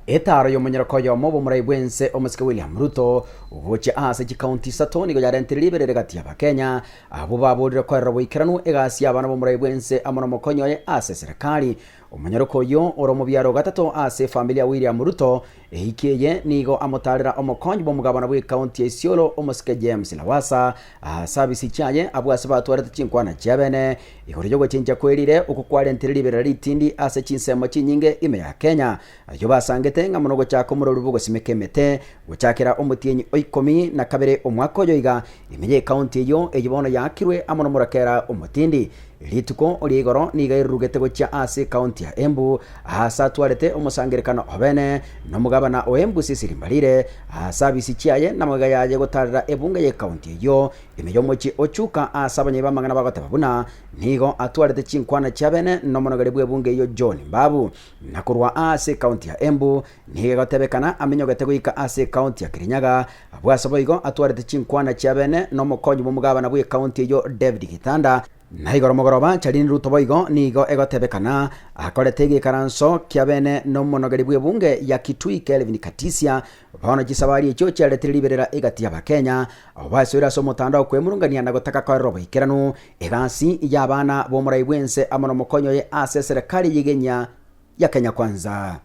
Etaro y'umunyarako yomo bumurai bwense omusike William Ruto ugoche ase county sato nigo yarentiribere gati y'Abakenya abo baburire ko roboikeranu egasi abana bumurai bwense amono mokonyoye ase serikali. Umunyarako yo oromo byaro gatatu ase familia William Ruto ehikeye nigo amotarira omokonyi bomugabana bwe county ya Isiolo omusike James Lawasa asabisi cyaye abwase batwarete chinkwana cyabene ihoryo go cyenja kwerire uko kwarentiribere litindi ase chinsemo chinyinge ime ya Kenya ayo basangete nga munogo cyako muri rubugo simekemete gucyakira omutiyenyi oikomi na kabere omwako yoiga imenye county yo eyibono yakirwe amono murakera omutindi lituko oligoro niga irugete gocha ase county ya Embu asa twarete omusangerekano obene no mugabana o Embu sisirimbalire asabisi cyaye namaga yaje gotarira ebunga ye county yo imeyo mochi ochuka asabanye bamangana bagotabuna nigo atwarete chinkwana cyabene no monogare bwe bunge yo John Babu nakurwa ase county ya Embu niga gotebekana amenyo gategoika ase county ya Kirinyaga abwasoboigo atwarete chinkwana cyabene no mokonyi mu mugabana bwe county yo David Gitanda naigoro mogoroba charini Ruto boigo nigo egotebekana akorete karanso kyabene no monogari bwe bunge ya Kitui Kelvin Katisia bano gisabari cyo cyaretiribera egati y'Abakenya abasura so mutandao kwemurungania nagotaka kwa robo ikeranu egasi y'abana bo murai bwense amono mokonyo ye ase serikali yigenya ya Kenya Kwanza.